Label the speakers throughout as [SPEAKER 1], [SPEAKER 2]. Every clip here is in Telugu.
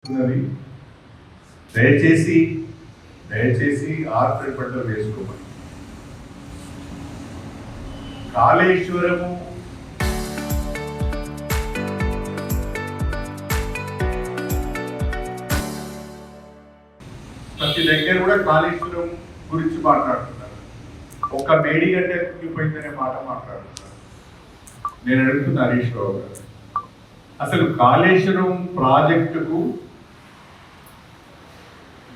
[SPEAKER 1] ఉన్నది. దయచేసి దయచేసి ఆర్పరి పంటలు వేసుకోమని. కాళేశ్వరము ప్రతి దగ్గర కూడా కాళేశ్వరం గురించి మాట్లాడుతున్నారు. ఒక మేడిగడ్డ కుంగిపోయిందనే మాట మాట్లాడుతున్నారు. నేను అడుగుతున్నా హరీష్ రావు గారు, అసలు కాళేశ్వరం ప్రాజెక్టుకు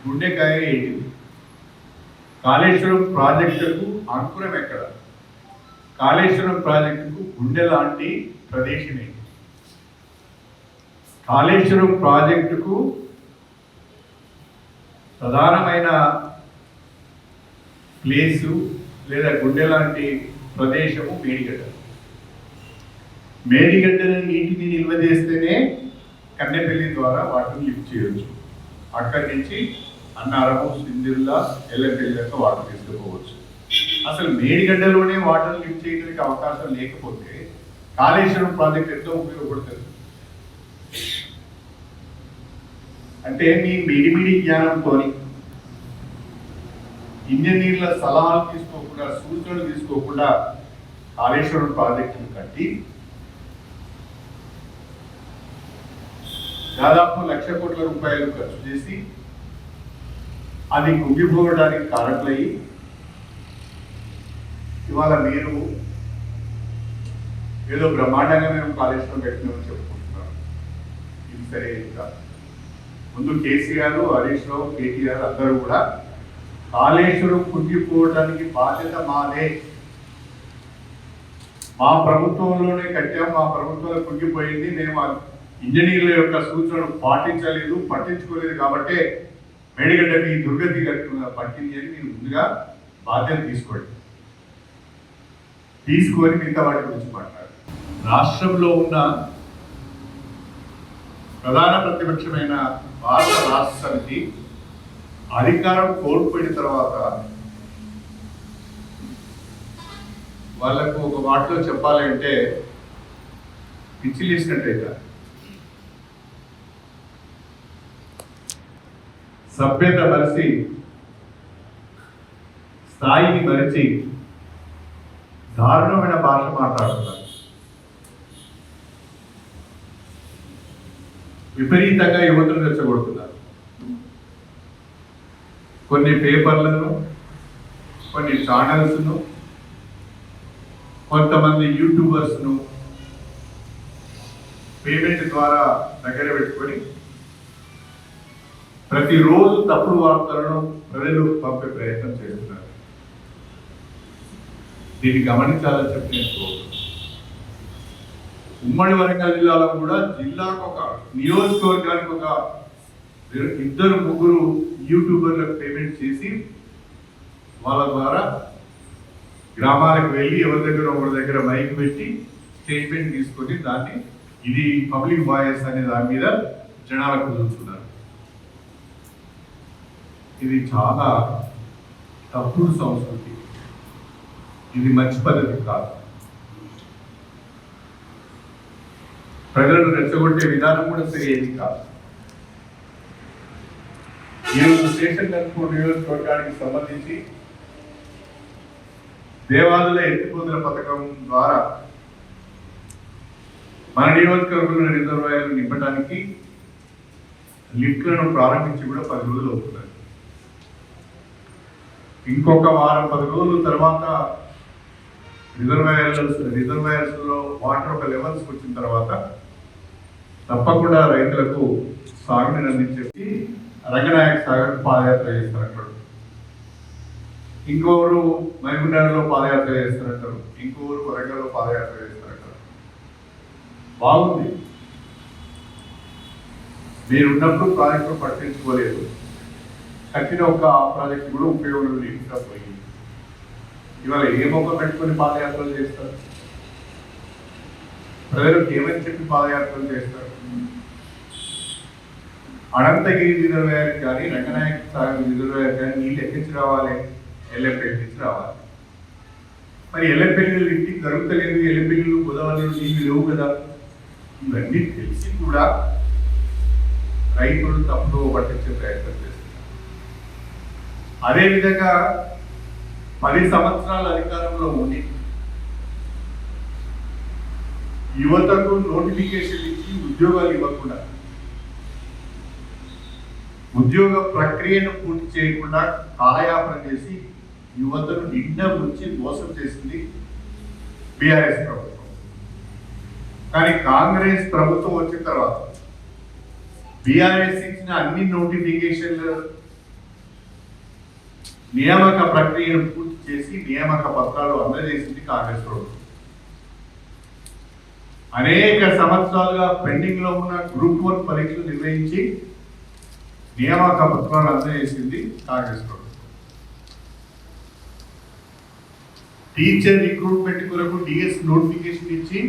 [SPEAKER 1] గుండెకాయ ఏంటి? కాళేశ్వరం ప్రాజెక్టుకు అంకురం ఎక్కడ? కాళేశ్వరం ప్రాజెక్టుకు గుండె లాంటి ప్రదేశం ఏంటి? కాళేశ్వరం ప్రాజెక్టుకు ప్రధానమైన ప్లేసు లేదా గుండె లాంటి ప్రదేశము మేడిగడ్డ. మేడిగడ్డని నీటిని నిల్వ చేస్తేనే కన్నెపల్లి ద్వారా వాటర్ని లిఫ్ట్ చేయవచ్చు. అక్కడి నుంచి అన్నారము, సిందిల్లా, ఎల్లపల్లి దాకా వాటర్ తీసుకుపోవచ్చు. అసలు మేడిగడ్డలోనే వాటర్ లిఫ్ట్ చేయడానికి అవకాశం లేకపోతే కాళేశ్వరం ప్రాజెక్ట్ ఎంతో ఉపయోగపడుతుంది. అంటే మీ మిడిమిడి జ్ఞానంతో ఇంజనీర్ల సలహాలు తీసుకోకుండా, సూచనలు తీసుకోకుండా కాళేశ్వరం ప్రాజెక్టును కట్టి దాదాపు 1,00,000 కోట్ల రూపాయలు ఖర్చు చేసి అది కుంగిపోవడానికి కారకులయ్యి ఇవాళ మీరు ఏదో బ్రహ్మాండంగా మేము కాళేశ్వరం పెట్టినామని చెప్పుకుంటున్నాం. ఇది సరే కాదు. ముందు కేసీఆర్, హరీష్ రావు, కేటీఆర్ అందరూ కూడా కాళేశ్వరం కుంగిపోవడానికి బాధ్యత మాదే, మా ప్రభుత్వంలోనే కట్టాం, మా ప్రభుత్వంలో కుంగిపోయింది, మేము ఇంజనీర్ల యొక్క సూచనలు పాటించలేదు, పట్టించుకోలేదు కాబట్టే మేడిగడ్డకి దుర్గతి పట్టింది అని మీరు ముందుగా బాధ్యత తీసుకొని మిగతా వాటి గురించి మాట్లాడారు. రాష్ట్రంలో ఉన్న ప్రధాన ప్రతిపక్షమైన భారత రాష్ట్ర సమితి అధికారం కోల్పోయిన తర్వాత వాళ్ళకు ఒక మాటలో చెప్పాలంటే పిచ్చిలేసినట్టయితే సభ్యత మరిచి, స్థాయిని మరిచి దారుణమైన భాష మాట్లాడుతున్నారు. విపరీతంగా యువతను రెచ్చగొడుతున్నారు. కొన్ని పేపర్లను, కొన్ని ఛానల్స్ను, కొంతమంది యూట్యూబర్స్ను పేమెంట్ ద్వారా దగ్గర పెట్టుకొని ప్రతిరోజు తప్పుడు వార్తలను ప్రజలు పంపే ప్రయత్నం చేస్తున్నారు. దీన్ని గమనించాలని చెప్పి ఉమ్మడి వరంగల్ జిల్లాలో కూడా జిల్లాకు ఒక నియోజకవర్గానికి ఒక 2-3 యూట్యూబర్లకు పేమెంట్ చేసి వాళ్ళ ద్వారా గ్రామాలకు వెళ్ళి ఒకరి దగ్గర మైక్ పెట్టి స్టేట్మెంట్ తీసుకొని దాన్ని ఇది పబ్లిక్ వాయిస్ అనే దాని మీద జనాలకు కుదురుతున్నారు. ఇది చాలా తప్పుడు సంస్కృతి, ఇది మంచి పద్ధతి కాదు. ప్రజలను రెచ్చగొట్టే విధానం కూడా సరైనది కాదు. ఈరోజు స్టేషన్ కనుకూరు నియోజకవర్గానికి సంబంధించి దేవాదుల ఎత్తిపోతుల పథకం ద్వారా మన నియోజకవర్గంలో రిజర్వాయర్లు నింపడానికి లిఫ్ట్లను ప్రారంభించి కూడా 10 రోజులు అవుతున్నారు. ఇంకొక వారం 10 రోజుల తర్వాత రిజర్వాయర్స్ లో వాటర్ ఒక లెవెల్స్కి వచ్చిన తర్వాత తప్పకుండా రైతులకు సాగుని అందించేసి రంగనాయక సాగర్ పాదయాత్ర చేస్తారంటారు. ఇంకోరు మహబూబ్నగర్లో పాదయాత్ర చేస్తారంటారు, ఇంకోరు వరంగల్లో పాదయాత్ర చేస్తారంటారు. బాగుంది, మీరున్నప్పుడు ప్రాజెక్టు పట్టించుకోలేదు, కట్టిన ఒక ప్రాజెక్టు కూడా ఉపయోగం లేకుండా పోయింది. ఇవాళ ఏ మొక్క పెట్టుకొని పాదయాత్రలు చేస్తారు? ప్రజలకు ఏమని చెప్పి పాదయాత్రలు చేస్తారు? అనంతగిరి రిజర్వాయర్ కానీ రంగనాయక సాగర్ రిజర్వాయర్ కానీ నీళ్ళు ఎక్కించి రావాలి, ఎల్లెంపల్లి నుంచి రావాలి. మరి ఎల్లెంపల్లి ఇంటికి జరుగుతలేదు, ఎల్లెంపల్లి గోదావరిలో నీళ్ళు లేవు కదా. ఇవన్నీ తెలిసి కూడా రైతులు తప్పుదో పట్టించే ప్రయత్నం చేస్తున్నారు. అదేవిధంగా 10 సంవత్సరాల అధికారంలో ఉండి యువతకు నోటిఫికేషన్ ఇచ్చి ఉద్యోగాలు ఇవ్వకుండా, ఉద్యోగ ప్రక్రియను పూర్తి చేయకుండా కాలయాపన చేసి యువతను నిండా ముంచి మోసం చేసింది బీఆర్ఎస్ ప్రభుత్వం. కానీ కాంగ్రెస్ ప్రభుత్వం వచ్చిన తర్వాత బీఆర్ఎస్ ఇచ్చిన అన్ని నోటిఫికేషన్లు నియామక ప్రక్రియను పూర్తి చేసి నియామక పత్రాలు అందజేసింది కాంగ్రెస్ ప్రభుత్వం. అనేక సంవత్సరాలుగా పెండింగ్ లో ఉన్న గ్రూప్ 1 పరీక్షలు నిర్వహించి నియామక పత్రాలు అందజేసింది కాంగ్రెస్ ప్రభుత్వం. టీచర్ రిక్రూట్మెంట్ కొరకు డిఎస్ నోటిఫికేషన్ ఇచ్చి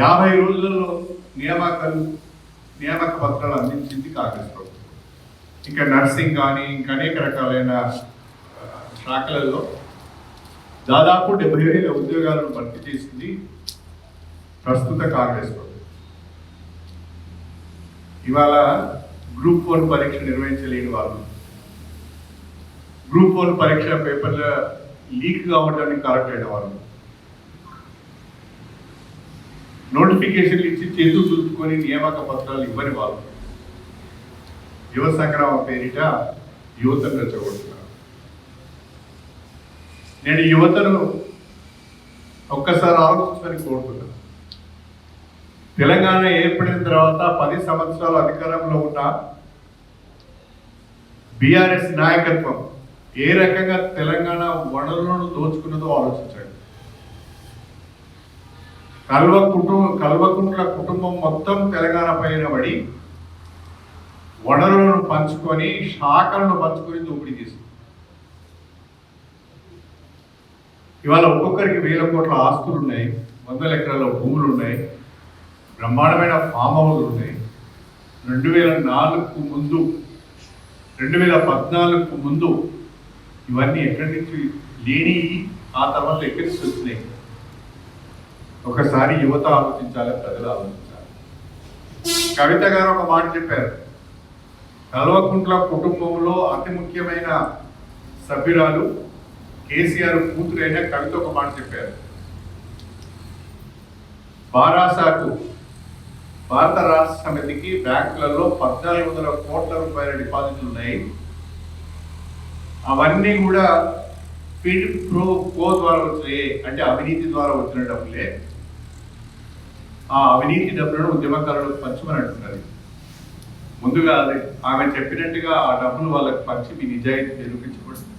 [SPEAKER 1] 50 రోజులలో నియామక పత్రాలు అందించింది కాంగ్రెస్ ప్రభుత్వం. ఇంకా నర్సింగ్ కానీ ఇంకా అనేక రకాలైన శాఖలలో దాదాపు 70,000 ఉద్యోగాలను భర్తీ చేసింది ప్రస్తుత కాంగ్రెస్ ప్రభుత్వం. ఇవాళ గ్రూప్ 1 పరీక్ష నిర్వహించలేని వాళ్ళు, గ్రూప్ 1 పరీక్ష పేపర్ల లీక్ కావడానికి కారణమైన వాళ్ళు, నోటిఫికేషన్లు ఇచ్చి చేతులు దులుపుకొని నియామక పత్రాలు ఇవ్వని వాళ్ళు యువ సంగ్రామ పేరిట యువతను రెచ్చగొడుతున్నారు. నేను యువతను ఒక్కసారి ఆలోచించమని కోరుతున్నాను. తెలంగాణ ఏర్పడిన తర్వాత 10 సంవత్సరాల అధికారంలో ఉన్న బీఆర్ఎస్ నాయకత్వం ఏ రకంగా తెలంగాణ వనరులను దోచుకున్నదో ఆలోచించండి. కల్వకుంట్ల కుటుంబం మొత్తం తెలంగాణ పైన పడి వనరులను పంచుకొని శాఖలను పంచుకొని దోపిడీ చేసింది. ఇవాళ ఒక్కొక్కరికి 1000 కోట్ల ఆస్తులు ఉన్నాయి, 100 ఎకరాల భూములు ఉన్నాయి, బ్రహ్మాండమైన ఫామ్ హౌస్లు ఉన్నాయి. 2004కు ముందు 2014కు ముందు ఇవన్నీ ఎక్కడి నుంచి లేని, ఆ తర్వాత ఎక్కడి నుంచి వచ్చినాయి? ఒకసారి యువత ఆలోచించాలి, ప్రజలు ఆలోచించాలి. కవిత గారు ఒక మాట చెప్పారు, కల్వకుంట్ల కుటుంబంలో అతి ముఖ్యమైన సభ్యురాలు కేసీఆర్ కూతురైన కవిత ఒక మాట చెప్పారు. బారాసాకు భారత రాష్ట్ర సమితికి బ్యాంకులలో 1400 కోట్ల రూపాయల డిపాజిట్లు ఉన్నాయి. అవన్నీ కూడా ఫిడ్ ప్రో కో ద్వారా వచ్చినాయి, అంటే అవినీతి ద్వారా వచ్చిన డబ్బులే. ఆ అవినీతి డబ్బులను ఉద్యమకారులకు పంచమని అంటున్నారు. ముందుగా ఆమె చెప్పినట్టుగా ఆ డబ్బులు వాళ్ళకి పంచి మీ నిజాయితీ నిరూపించబడుతుంది.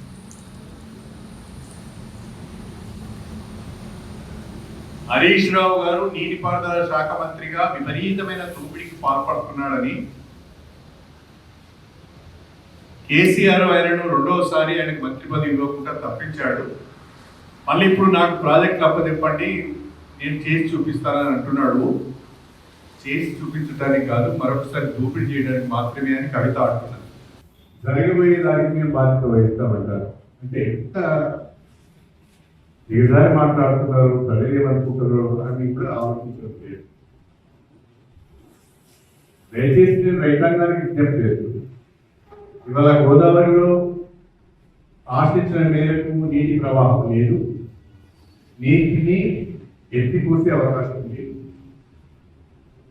[SPEAKER 1] హరీష్ రావు గారు నీటిపారుదల శాఖ మంత్రిగా విపరీతమైన దోపిడీకి పాల్పడుతున్నాడని కేసీఆర్ ఆయనను రెండవసారి ఆయనకు మంత్రి పదవి ఇవ్వకుండా తప్పించాడు. మళ్ళీ ఇప్పుడు నాకు ప్రాజెక్టులు అప్పచెప్పండి, నేను చేసి చూపిస్తానని అంటున్నాడు. చేసి చూపించడానికి కాదు, మరొకసారి దోపిడీ చేయడానికి మాత్రమే అని కవిత అంటున్నారు. జరగబోయే దానికి మేము బాధ్యత వహిస్తామంటారు. అంటే ఎంత ఏదారి మాట్లాడుతున్నారు, ప్రజలు ఏమనుకుంటున్నారు అని కూడా ఆలోచించలేదు. దయచేసి నేను రైతాంగానికి విజ్ఞప్తి చేస్తున్నాను. ఇవాళ గోదావరిలో ఆశించిన మేరకు నీటి ప్రవాహం లేదు, నీటిని ఎత్తిపోసే అవకాశం లేదు.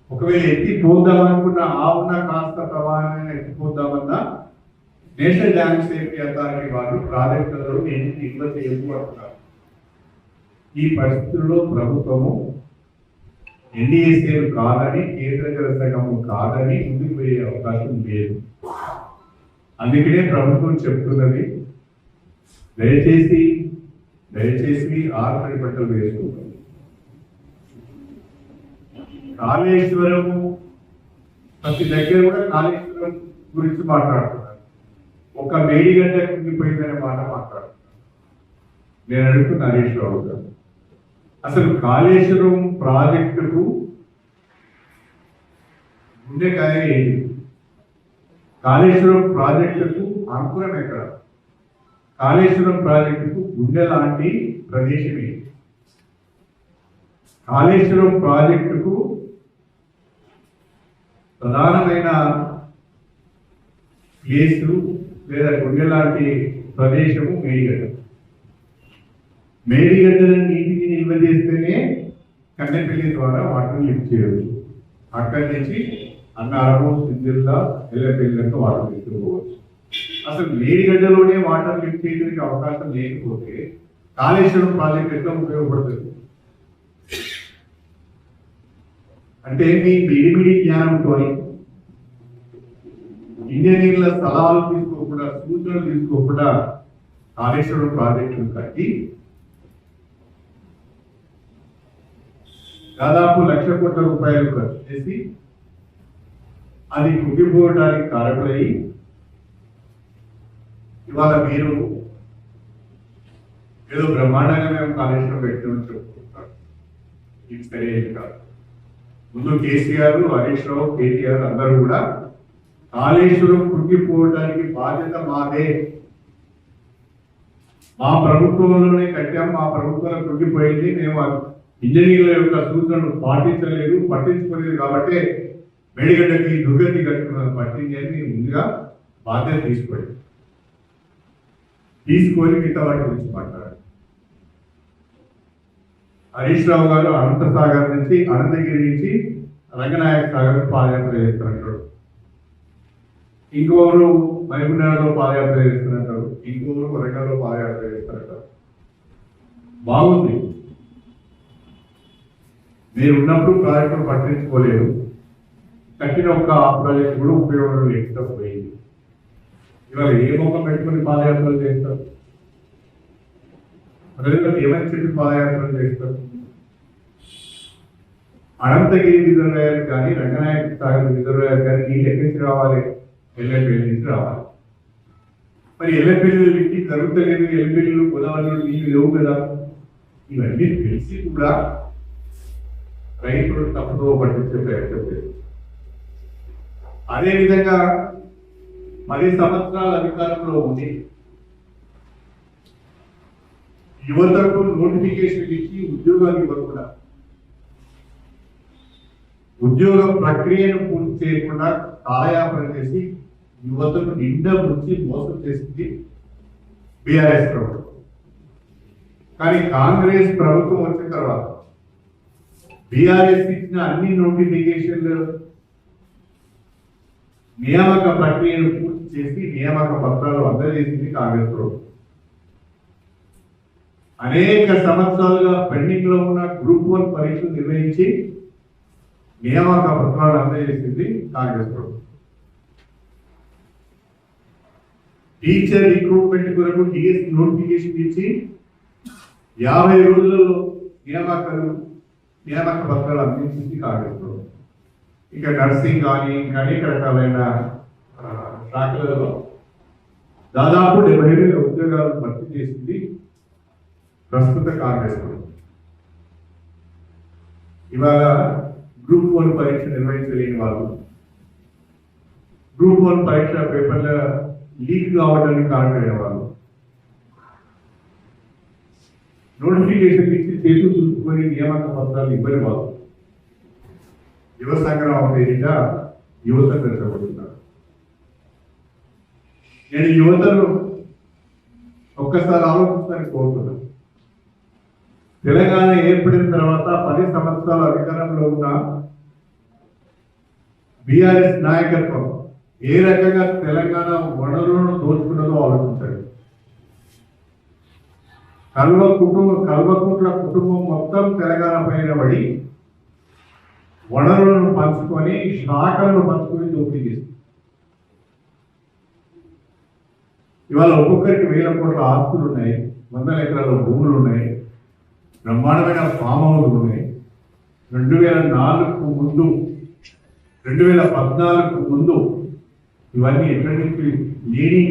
[SPEAKER 1] ఒకవేళ ఎత్తిపోద్దామనుకున్న ఉన్న కాస్త ప్రవాహాన్ని ఎత్తిపోద్దామన్నా నేషనల్ డ్యామ్ సేఫ్టీ అథారిటీ వాళ్ళు ప్రాజెక్టులలో నీటిని నిల్వ చేయకపోతున్నారు. ఈ పరిస్థితుల్లో ప్రభుత్వము ఎన్డీఎస్ఏలు కాదని, కేంద్ర జల సంఘము కాదని ముందుకు పోయే అవకాశం లేదు. అందుకనే ప్రభుత్వం చెప్తున్నది, దయచేసి ఆర్పడి బట్టలు వేసుకుంటాం. కాళేశ్వరము ప్రతి దగ్గర కూడా కాళేశ్వరం గురించి మాట్లాడుతున్నారు. ఒక మేడిగడ్డ కుంగిపోయిందనే మాట మాట్లాడుతున్నారు. నేను అడుగుతున్న హరీష్ రావు గారు, అసలు కాళేశ్వరం ప్రాజెక్టుకు గుండెకాయ ఏంటి? కాళేశ్వరం ప్రాజెక్టుకు అంకురం ఎక్కడ? కాళేశ్వరం ప్రాజెక్టుకు గుండె లాంటి ప్రదేశం ఏంటి? కాళేశ్వరం ప్రాజెక్టుకు ప్రధానమైన ప్లేసు లేదా గుండె లాంటి ప్రదేశము మేడిగడ్డ. మేడిగడ్డను నీటిని నిల్వ చేస్తేనే కన్నెపల్లి ద్వారా వాటర్ లిఫ్ట్ చేయవచ్చు. అక్కడి నుంచి అన్నారం, సింధిల్ల, ఎల్లపల్లిలకు వాటర్ తీసుకుపోవచ్చు. అసలు మేడిగడ్డలోనే వాటర్ లిఫ్ట్ చేయడానికి అవకాశం లేకపోతే కాళేశ్వరం ప్రాజెక్ట్ ఎట్లా ఉపయోగపడుతుంది? అంటే మీ మిడిమిడి జ్ఞానంతో ఇంజనీర్ల సలహాలు తీసుకోకుండా, సూచనలు తీసుకోకుండా కాళేశ్వరం ప్రాజెక్టును కట్టి దాదాపు 1,00,000 కోట్ల రూపాయలు ఖర్చు చేసి అది కుంగిపోవడానికి కారణమై ఇవాళ మీరు ఏదో బ్రహ్మాండంగా మేము కాళేశ్వరం పెట్టినట్టు చెప్పుకుంటారు. ఇది సరైనది కాదు. ముందు కేసీఆర్, హరీష్ రావు, కేటీఆర్ అందరూ కూడా కాళేశ్వరం కుంగిపోవడానికి బాధ్యత మాదే, మా ప్రభుత్వంలోనే కట్టాం, మా ప్రభుత్వంలో కుంగిపోయింది, మేము ఇంజనీర్ల యొక్క సూచనలు పాటించలేదు, పట్టించుకోలేదు కాబట్టి మేడిగడ్డకి దుర్గతి పట్టింది అని ముందుగా బాధ్యత తీసుకొని మిగతా వాటి గురించి మాట్లాడారు. హరీష్ రావు గారు అనంత సాగర్ నుంచి, అనంతగిరి నుంచి రంగనాయక సాగర్ పాదయాత్ర చేస్తున్నట్టు, ఇంకొకరు మహబూబ్నగర్లో పాదయాత్ర చేస్తున్నట్టు, ఇంకొకరు వరంగల్లో పాదయాత్ర చేస్తున్నట్టు. బాగుంది, మీరు ఉన్నప్పుడు ప్రాజెక్టులు పట్టించుకోలేదు, కట్టిన ఒక్క ప్రాజెక్టు కూడా ఉపయోగం లేకుండా పోయింది. ఇవాళ ఏ మొక్క పెట్టుకుని పాదయాత్రలు చేస్తారు? ప్రజలకు ఏమని చెప్పి పాదయాత్రలు చేస్తారు? అనంతగిరి రిజర్వాయర్ కానీ, రంగనాయక సాగర్ రిజర్వాయర్ కానీ నీళ్ళు ఎక్కడి నుంచి రావాలి? ఎల్లపల్లి నుంచి రావాలి. మరి ఎల్లపల్లి ఇంటికి జరుగుతలేదు, ఎల్లపల్లి గోదావరిలో నీళ్ళు లేవు కదా. ఇవన్నీ తెలిసి కూడా రైతులు తప్పుదో పట్టించే ప్రయత్నం లేదు. అదేవిధంగా 10 సంవత్సరాల అధికారంలో ఉంది, యువతకు నోటిఫికేషన్ ఇచ్చి ఉద్యోగాలు ఇవ్వకుండా, ఉద్యోగ ప్రక్రియను పూర్తి చేయకుండా కాలయాపన చేసి యువతను నిండా ముంచి మోసం చేసింది బీఆర్ఎస్ ప్రభుత్వం. కానీ కాంగ్రెస్ ప్రభుత్వం వచ్చిన తర్వాత బీఆర్ఎస్ ఇచ్చిన అన్ని నోటిఫికేషన్లు నియామక ప్రక్రియను పూర్తి చేసి నియామక పత్రాలు అందజేసింది కాంగ్రెస్ ప్రభుత్వం. అనేక సంవత్సరాలుగా పెండింగ్ లో ఉన్న గ్రూప్ 1 పరీక్షలు నిర్వహించి నియామక పత్రాలు అందజేసింది కాంగ్రెస్ ప్రభుత్వం. టీచర్ రిక్రూట్మెంట్ కొరకు టీఎస్ నోటిఫికేషన్ ఇచ్చి 50 రోజులలో నియామక పత్రాలు అందించింది కాంగ్రెస్ ప్రభుత్వం. ఇక నర్సింగ్ కానీ ఇంకా అనేక రకాలైన శాఖలలో దాదాపు 70,000 ఉద్యోగాలను భర్తీ చేసింది ప్రస్తుత కాంగ్రెస్ ప్రభుత్వం. ఇవాళ గ్రూప్ 1 పరీక్ష నిర్వహించలేని వాళ్ళు, గ్రూప్ 1 పరీక్ష పేపర్ల లీక్ కావడానికి కారణమైన వాళ్ళు, నోటిఫికేషన్ ఇచ్చి చేతులు చూసుకొని నియామక పత్రాలు ఇవ్వని వాళ్ళు యువ సంగ్రామం పేరిట యువతను రెచ్చగొడుతున్నారు. నేను యువతను ఒక్కసారి ఆలోచించడానికి కోరుతున్నాను. తెలంగాణ ఏర్పడిన తర్వాత 10 సంవత్సరాల అధికారంలో ఉన్న బీఆర్ఎస్ నాయకత్వం ఏ రకంగా తెలంగాణ వనరులను దోచుకున్నదో ఆలోచించండి. కల్వకుంట్ల కుటుంబం మొత్తం తెలంగాణ పైన పడి వనరులను పంచుకొని, శాఖలను పంచుకొని దోపిడీ చేస్తుంది. ఇవాళ ఒక్కొక్కరికి 1000 కోట్ల ఆస్తులు ఉన్నాయి, 100 ఎకరాల భూములు ఉన్నాయి, బ్రహ్మాండమైన ఫామ్ హౌస్లు ఉన్నాయి. 2004కు ముందు, 2014కు ముందు ఇవన్నీ ఎక్కడి నుంచి లేని,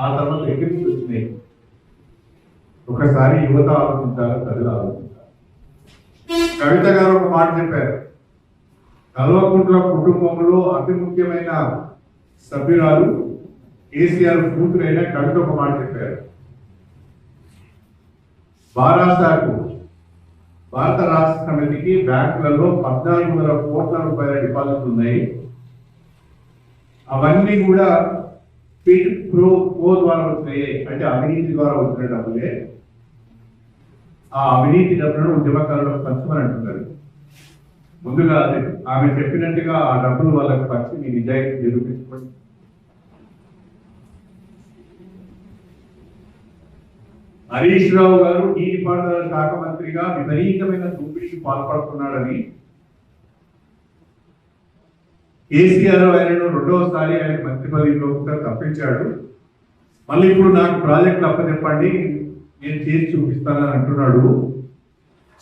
[SPEAKER 1] ఆ తర్వాత ఎక్కడి నుంచి వచ్చినాయి? ఒకసారి యువత ఆలోచించాలి, ప్రజలు ఆలోచించాలి. కవిత గారు ఒక మాట చెప్పారు, కల్వకుంట్ల కుటుంబంలో అతి ముఖ్యమైన సభ్యురాలు కేసీఆర్ కూతురైన కవిత ఒక మాట చెప్పారు. బారాసాకు భారత రాష్ట్ర సమితికి బ్యాంకులలో 14,000 కోట్ల రూపాయల డిపాజిట్లు ఉన్నాయి,
[SPEAKER 2] అవన్నీ కూడా పిట్ ప్రో కో ద్వారా వచ్చినాయి, అంటే అవినీతి ద్వారా వచ్చిన డబ్బులే. ఆ అవినీతి డబ్బులను ఉద్యమకారులకు పంచమని అంటున్నారు. ముందుగా ఆమె చెప్పినట్టుగా ఆ డబ్బులు వాళ్ళకి పంచి మీ నిజాయితీ నిరూపించుకోండి. హరీష్ రావు గారు నీటిపారుదల శాఖ మంత్రిగా విపరీతమైన దోపిడీకి పాల్పడుతున్నాడని కేసీఆర్ ఆయనను రెండవసారి ఆయన మంత్రి పదవిలో తప్పించాడు. మళ్ళీ ఇప్పుడు నాకు ప్రాజెక్టులు అప్పచెప్పండి, నేను చేసి చూపిస్తానని అంటున్నాడు.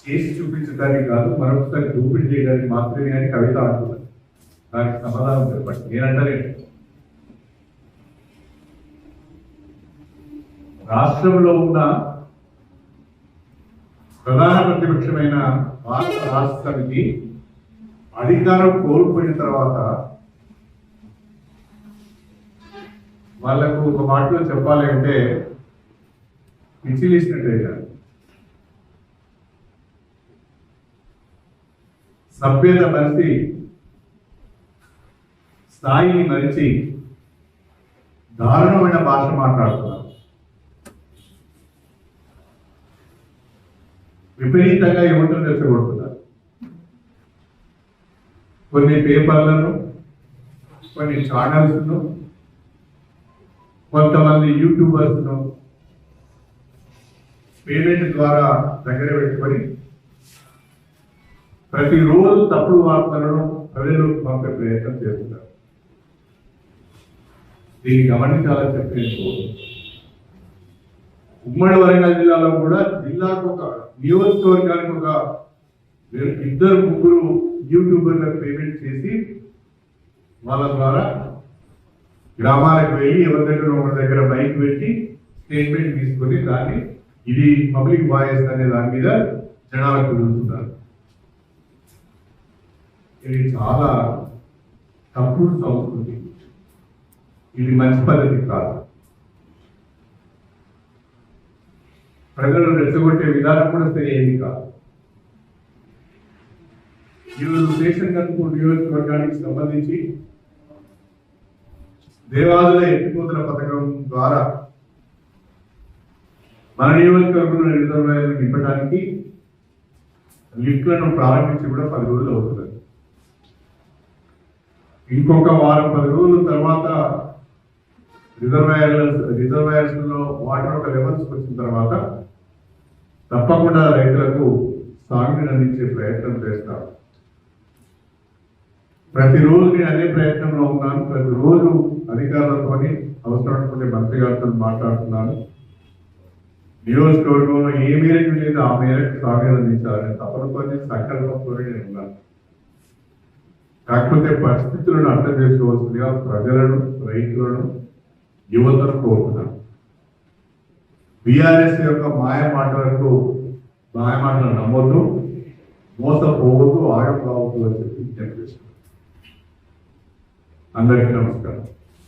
[SPEAKER 2] చేసి చూపించడానికి కాదు, మరొకసారి దోపిడీ చేయడానికి మాత్రమే అని కవిత అంటున్నారు. దానికి సమాధానం చెప్పండి. నేనంటలేను. రాష్ట్రంలో ఉన్న ప్రధాన ప్రతిపక్షమైన భారత రాష్ట్ర సమితి అధికారం కోల్పోయిన తర్వాత వాళ్లకు ఒక మాటలో చెప్పాలి అంటే పిచ్చిలేసినట్టు సభ్యత మరిచి స్థాయిని మరిచి దారుణమైన భాష మాట్లాడుతున్నారు. విపరీతంగా యువతను రెచ్చగొడుతున్నారు. కొన్ని పేపర్లను, కొన్ని ఛానల్స్ను, కొంతమంది యూట్యూబర్స్ను పేమెంట్ ద్వారా దగ్గర పెట్టుకొని ప్రతిరోజు తప్పుడు వార్తలను ప్రజలకు పంపే ప్రయత్నం చేస్తున్నారు. దీన్ని గమనించాలని చెప్పేసి ఉమ్మడి వరంగల్ జిల్లాలో కూడా జిల్లాకు ఒక నియోజకవర్గానికి ఒక 2-3 యూట్యూబర్లకు పేమెంట్ చేసి వాళ్ళ ద్వారా గ్రామాలకు వెళ్ళి ఎవరి దగ్గర ఒకరి దగ్గర బైక్ పెట్టి స్టేట్మెంట్ తీసుకొని దాన్ని ఇది పబ్లిక్ వాయిస్ అనే దాని మీద జనాలకు కుదురుతున్నారు. ఇది చాలా తప్పుడు సంస్కృతి. ఇది మంచి పద్ధతి కాదు. ప్రజలను రెచ్చగొట్టే విధానం కూడా సరైనది కాదు. ఈరోజు దేశంగన్పూర్ నియోజకవర్గానికి సంబంధించి దేవాదుల ఎత్తిపోతల పథకం ద్వారా మన నియోజకవర్గంలో రిజర్వాయర్లు నింపడానికి లిఫ్ట్లను ప్రారంభించి కూడా 10 రోజులు అవుతుంది. ఇంకొక వారం 10 రోజుల తర్వాత రిజర్వాయర్స్ లో వాటర్ ఒక లెవెల్స్కి వచ్చిన తర్వాత తప్పకుండా రైతులకు సాగుని అందించే ప్రయత్నం చేస్తారు. ప్రతిరోజు నేను అదే ప్రయత్నంలో ఉన్నాను. ప్రతిరోజు అధికారులతో అవసరమైన మంత్రి గారితో మాట్లాడుతున్నాను. నియోజకవర్గంలో ఏ మేరకు లేదు ఆ మేరకు సాగుని అందించాలని తప్పనితో సంకల్పంతో నేను ఉన్నాను. కాకపోతే పరిస్థితులను అర్థం చేసుకోవాల్సిందిగా ప్రజలను, రైతులను, యువతను కోరుతున్నాను. బీఆర్ఎస్ యొక్క మాయమాటలను నమ్మొద్దు, మోసపోవద్దు, ఆగపోవద్దు అని చెప్పి విజ్ఞప్తి చేస్తున్నాను. అందరికీ నమస్కారం.